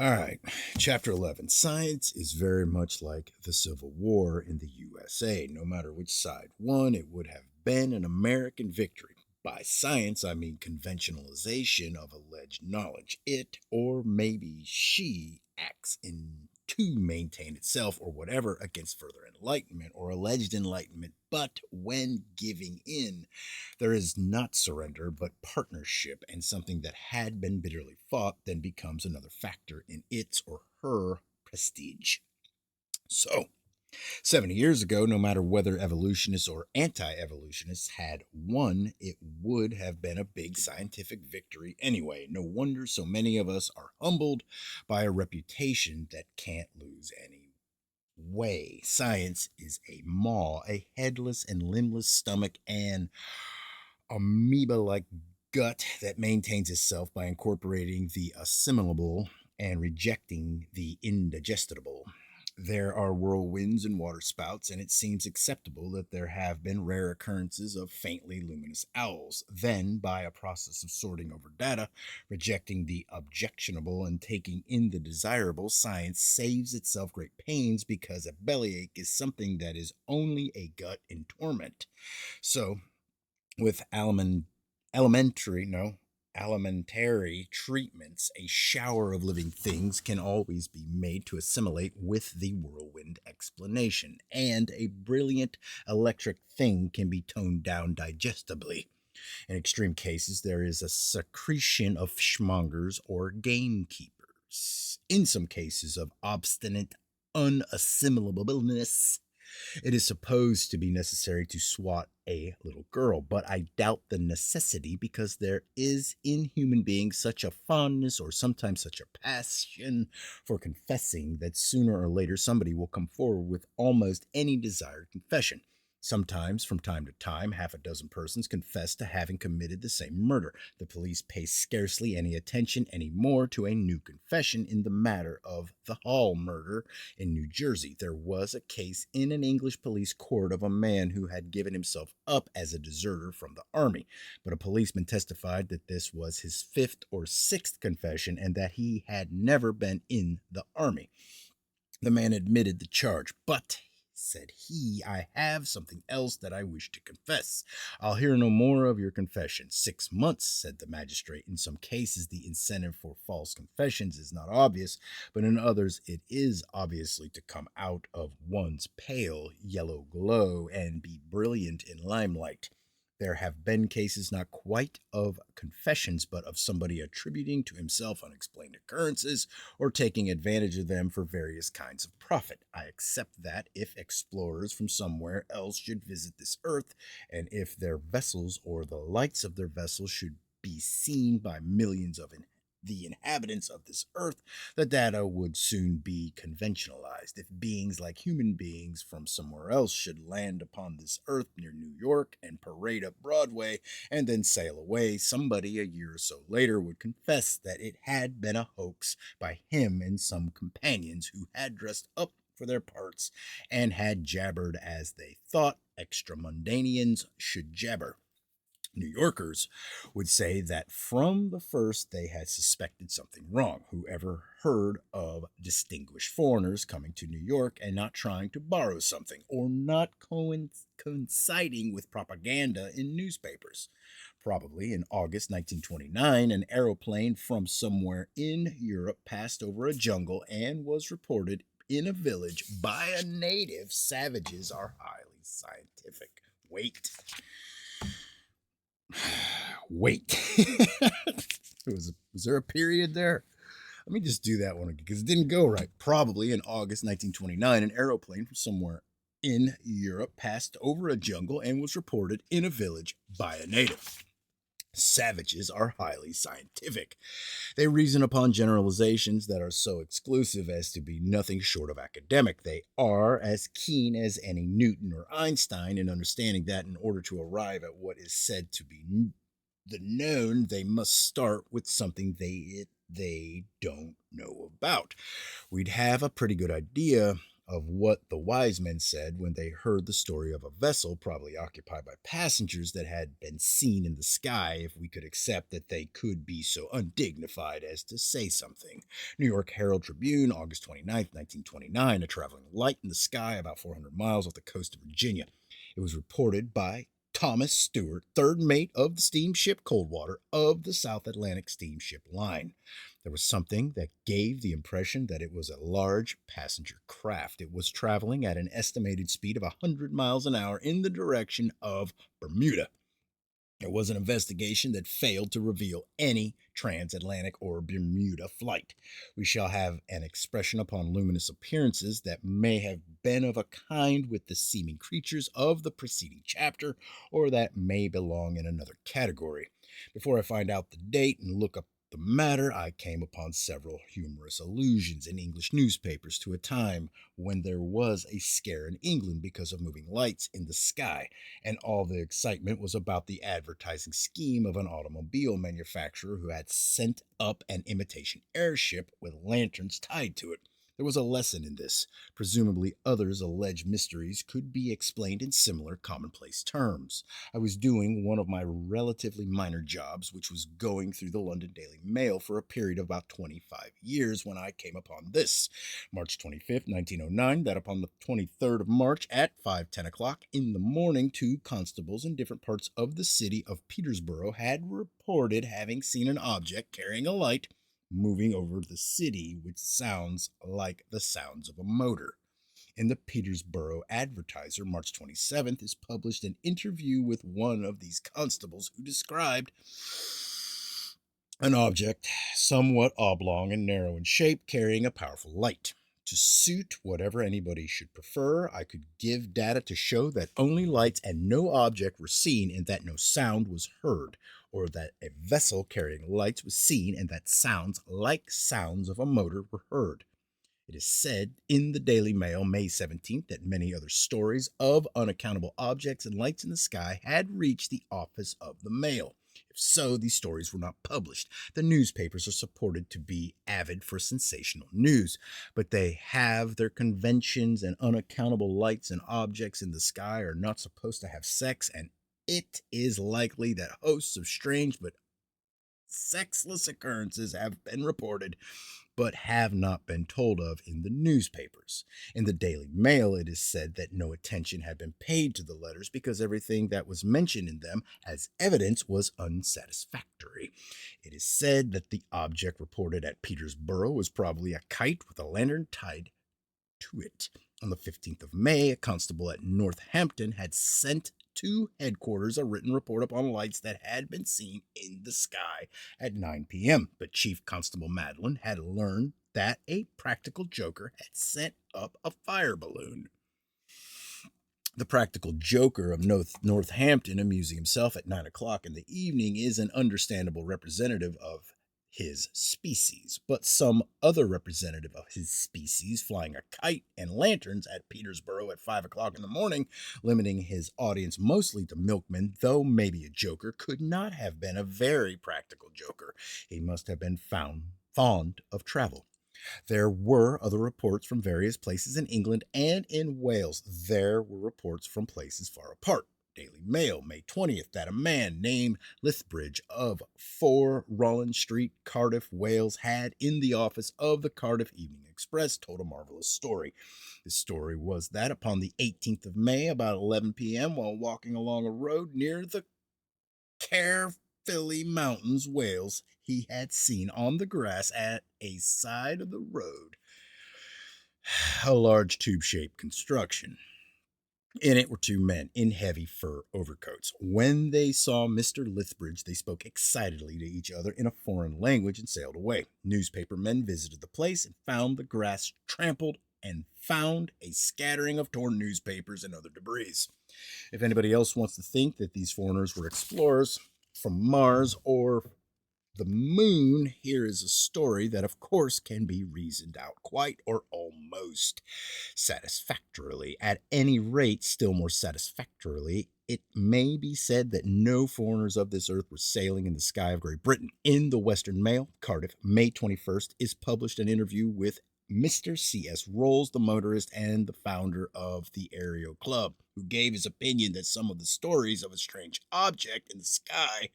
All right, chapter 11. Science is very much like the Civil War in the USA. No matter which side won, it would have been an American victory. By science, I mean conventionalization of alleged knowledge. It, or maybe she, acts in to maintain itself or whatever against further enlightenment or alleged enlightenment. But when giving in, there is not surrender, but partnership, and something that had been bitterly fought then becomes another factor in its or her prestige. So, 70 years ago, no matter whether evolutionists or anti evolutionists had won, it would have been a big scientific victory anyway. No wonder so many of us are humbled by a reputation that can't lose any way. Science is a maw, a headless and limbless stomach, and amoeba like gut that maintains itself by incorporating the assimilable and rejecting the indigestible. There are whirlwinds and waterspouts, and it seems acceptable that there have been rare occurrences of faintly luminous owls. Then, by a process of sorting over data, rejecting the objectionable and taking in the desirable, science saves itself great pains because a bellyache is something that is only a gut in torment. So, with elementary, no, alimentary treatments, a shower of living things can always be made to assimilate with the whirlwind explanation, and a brilliant electric thing can be toned down digestibly. In extreme cases, there is a secretion of fishmongers or gamekeepers. In some cases of obstinate unassimilableness, it is supposed to be necessary to swat a little girl, but I doubt the necessity because there is in human beings such a fondness or sometimes such a passion for confessing that sooner or later somebody will come forward with almost any desired confession. Sometimes, from time to time, half a dozen persons confess to having committed the same murder. The police pay scarcely any attention anymore to a new confession in the matter of the Hall murder in New Jersey. There was a case in an English police court of a man who had given himself up as a deserter from the army, but a policeman testified that this was his fifth or sixth confession and that he had never been in the army. The man admitted the charge, but said he, I have something else that I wish to confess. I'll hear no more of your confession. 6 months, said the magistrate. In some cases, the incentive for false confessions is not obvious, but in others, it is obviously to come out of one's pale yellow glow and be brilliant in limelight. There have been cases not quite of confessions, but of somebody attributing to himself unexplained occurrences or taking advantage of them for various kinds of profit. I accept that if explorers from somewhere else should visit this earth, and if their vessels or the lights of their vessels should be seen by millions of the inhabitants of this earth, the data would soon be conventionalized. If beings like human beings from somewhere else should land upon this earth near New York and parade up Broadway and then sail away, somebody a year or so later would confess that it had been a hoax by him and some companions who had dressed up for their parts and had jabbered as they thought extramundanians should jabber. New Yorkers would say that from the first they had suspected something wrong. Whoever heard of distinguished foreigners coming to New York and not trying to borrow something or not coinciding with propaganda in newspapers? Probably in August 1929, an aeroplane from somewhere in Europe passed over a jungle and was reported in a village by a native. Savages are highly scientific. Wait. Wait. Was there a period there? Let me just do that one again because it didn't go right. Probably in August 1929, an aeroplane from somewhere in Europe passed over a jungle and was reported in a village by a native. Savages are highly scientific. They reason upon generalizations that are so exclusive as to be nothing short of academic. They are as keen as any Newton or Einstein in understanding that in order to arrive at what is said to be the known, they must start with something they don't know about. We'd have a pretty good idea of what the wise men said when they heard the story of a vessel probably occupied by passengers that had been seen in the sky, if we could accept that they could be so undignified as to say something. New York Herald Tribune, August 29th, 1929, a traveling light in the sky about 400 miles off the coast of Virginia. It was reported by Thomas Stewart, third mate of the steamship Coldwater of the South Atlantic Steamship Line. There was something that gave the impression that it was a large passenger craft. It was traveling at an estimated speed of 100 miles an hour in the direction of Bermuda. It was an investigation that failed to reveal any transatlantic or Bermuda flight. We shall have an expression upon luminous appearances that may have been of a kind with the seeming creatures of the preceding chapter, or that may belong in another category. Before I find out the date and look up the matter, I came upon several humorous allusions in English newspapers to a time when there was a scare in England because of moving lights in the sky, and all the excitement was about the advertising scheme of an automobile manufacturer who had sent up an imitation airship with lanterns tied to it. There was a lesson in this. Presumably, others' alleged mysteries could be explained in similar commonplace terms. I was doing one of my relatively minor jobs, which was going through the London Daily Mail for a period of about 25 years, when I came upon this. March 25th, 1909, that upon the 23rd of March at 5:10 o'clock in the morning, two constables in different parts of the city of Petersburg had reported having seen an object carrying a light moving over the city, which sounds like the sounds of a motor. In the Petersburg Advertiser, March 27th, is published an interview with one of these constables who described an object somewhat oblong and narrow in shape, carrying a powerful light. To suit whatever anybody should prefer, I could give data to show that only lights and no object were seen, and that no sound was heard, or that a vessel carrying lights was seen and that sounds like sounds of a motor were heard. It is said in the Daily Mail, May 17th, that many other stories of unaccountable objects and lights in the sky had reached the office of the Mail. If so, these stories were not published. The newspapers are supported to be avid for sensational news, but they have their conventions, and unaccountable lights and objects in the sky are not supposed to have sex, and it is likely that hosts of strange but sexless occurrences have been reported but have not been told of in the newspapers. In the Daily Mail, it is said that no attention had been paid to the letters because everything that was mentioned in them as evidence was unsatisfactory. It is said that the object reported at Petersburg was probably a kite with a lantern tied to it. On the 15th of May, a constable at Northampton had sent to headquarters a written report upon lights that had been seen in the sky at 9 p.m. But Chief Constable Madeline had learned that a practical joker had sent up a fire balloon. The practical joker of Northampton, amusing himself at 9 o'clock in the evening, is an understandable representative of his species, but some other representative of his species flying a kite and lanterns at Petersburg at 5 o'clock in the morning, limiting his audience mostly to milkmen, though maybe a joker, could not have been a very practical joker. He must have been fond of travel. There were other reports from various places in England and in Wales. There were reports from places far apart. Daily Mail, May 20th, that a man named Lethbridge of 4 Rollin Street, Cardiff, Wales, had in the office of the Cardiff Evening Express told a marvelous story. The story was that upon the 18th of May, about 11 p.m., while walking along a road near the Caerphilly Mountains, Wales, he had seen on the grass at a side of the road a large tube-shaped construction. In it were two men in heavy fur overcoats. When they saw Mr. Lethbridge, they spoke excitedly to each other in a foreign language and sailed away. Newspaper men visited the place and found the grass trampled and found a scattering of torn newspapers and other debris. If anybody else wants to think that these foreigners were explorers from Mars or the moon, here is a story that, of course, can be reasoned out quite or almost satisfactorily. At any rate, still more satisfactorily, It may be said that no foreigners of this earth were sailing in the sky of Great Britain. In the Western Mail, Cardiff, May 21st, is published an interview with Mr. C.S. Rolls, the motorist and the founder of the Aero Club, who gave his opinion that some of the stories of a strange object in the sky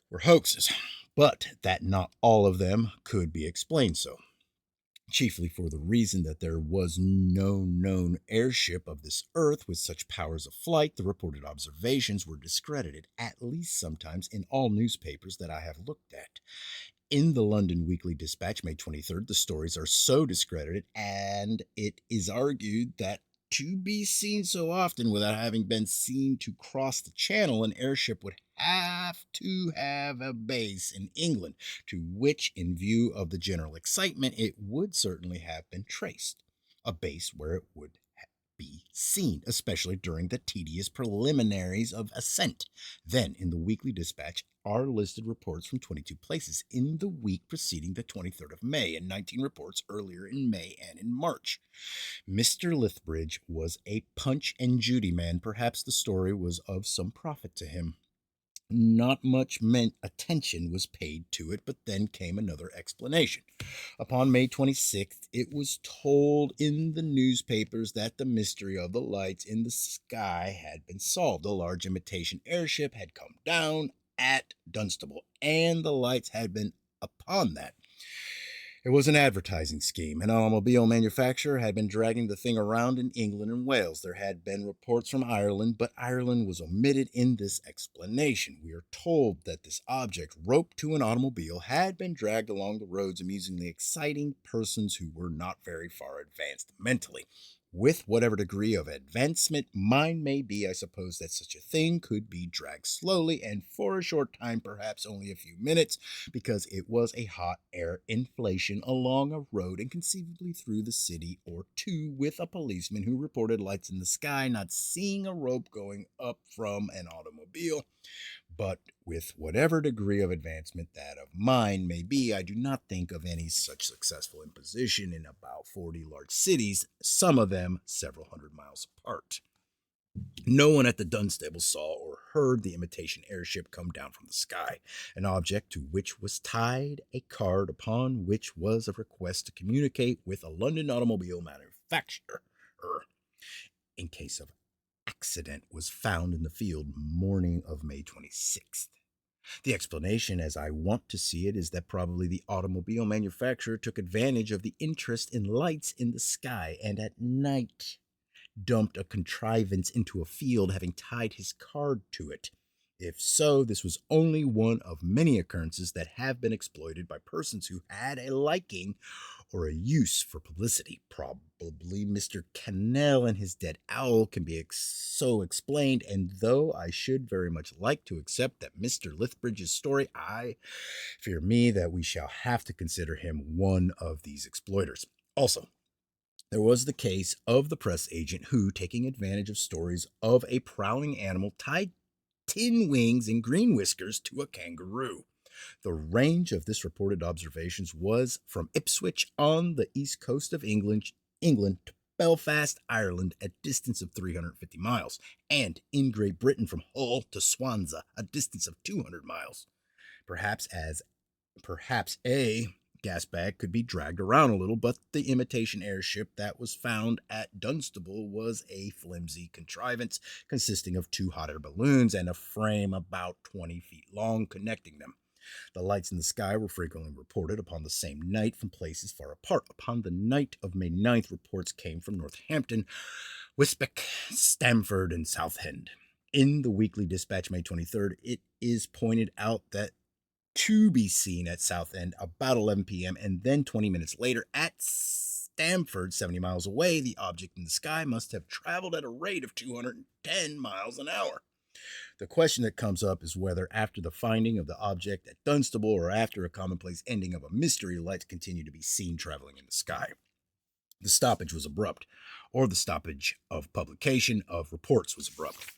were hoaxes, but that not all of them could be explained so. Chiefly for the reason that there was no known airship of this earth with such powers of flight, the reported observations were discredited, at least sometimes, in all newspapers that I have looked at. In the London Weekly Dispatch, May 23rd, the stories are so discredited, and it is argued that to be seen so often without having been seen to cross the channel, an airship would have to have a base in England, to which, in view of the general excitement, it would certainly have been traced. A base where it would be seen, especially during the tedious preliminaries of ascent. Then, in the Weekly Dispatch, are listed reports from 22 places in the week preceding the 23rd of May, and 19 reports earlier in May and in March. Mr. Lethbridge was a Punch and Judy man. Perhaps the story was of some profit to him. Not much attention was paid to it, but then came another explanation. Upon May 26th, it was told in the newspapers that the mystery of the lights in the sky had been solved. A large imitation airship had come down at Dunstable, and the lights had been upon that. It was an advertising scheme. An automobile manufacturer had been dragging the thing around in England and Wales. There had been reports from Ireland, but Ireland was omitted in this explanation. We are told that this object, roped to an automobile, had been dragged along the roads, amusingly exciting persons who were not very far advanced mentally. With whatever degree of advancement mine may be, I suppose that such a thing could be dragged slowly and for a short time, perhaps only a few minutes, because it was a hot air inflation along a road and conceivably through the city or two, with a policeman who reported lights in the sky, not seeing a rope going up from an automobile. But with whatever degree of advancement that of mine may be, I do not think of any such successful imposition in about 40 large cities, some of them several hundred miles apart. No one at the Dunstable saw or heard the imitation airship come down from the sky, an object to which was tied a card upon which was a request to communicate with a London automobile manufacturer in case of accident was found in the field morning of May 26th. The explanation, as I want to see it, is that probably the automobile manufacturer took advantage of the interest in lights in the sky and at night dumped a contrivance into a field, having tied his card to it. If so, this was only one of many occurrences that have been exploited by persons who had a liking or a use for publicity. Probably Mr. Cannell and his dead owl can be so explained, and though I should very much like to accept that Mr. Lethbridge's story, I fear me that we shall have to consider him one of these exploiters. Also, there was the case of the press agent who, taking advantage of stories of a prowling animal, tied tin wings and green whiskers to a kangaroo. The range of this reported observations was from Ipswich on the east coast of England to Belfast, Ireland, a distance of 350 miles, and in Great Britain from Hull to Swansea, a distance of 200 miles. Perhaps a gas bag could be dragged around a little, but the imitation airship that was found at Dunstable was a flimsy contrivance consisting of 2 hot air balloons and a frame about 20 feet long connecting them. The lights in the sky were frequently reported upon the same night from places far apart. Upon the night of May 9th, reports came from Northampton, Wisbech, Stamford, and Southend. In the Weekly Dispatch, May 23rd, it is pointed out that to be seen at Southend about 11 p.m., and then 20 minutes later at Stamford, 70 miles away, the object in the sky must have traveled at a rate of 210 miles an hour. The question that comes up is whether after the finding of the object at Dunstable or after a commonplace ending of a mystery, lights continue to be seen traveling in the sky. The stoppage was abrupt, or the stoppage of publication of reports was abrupt.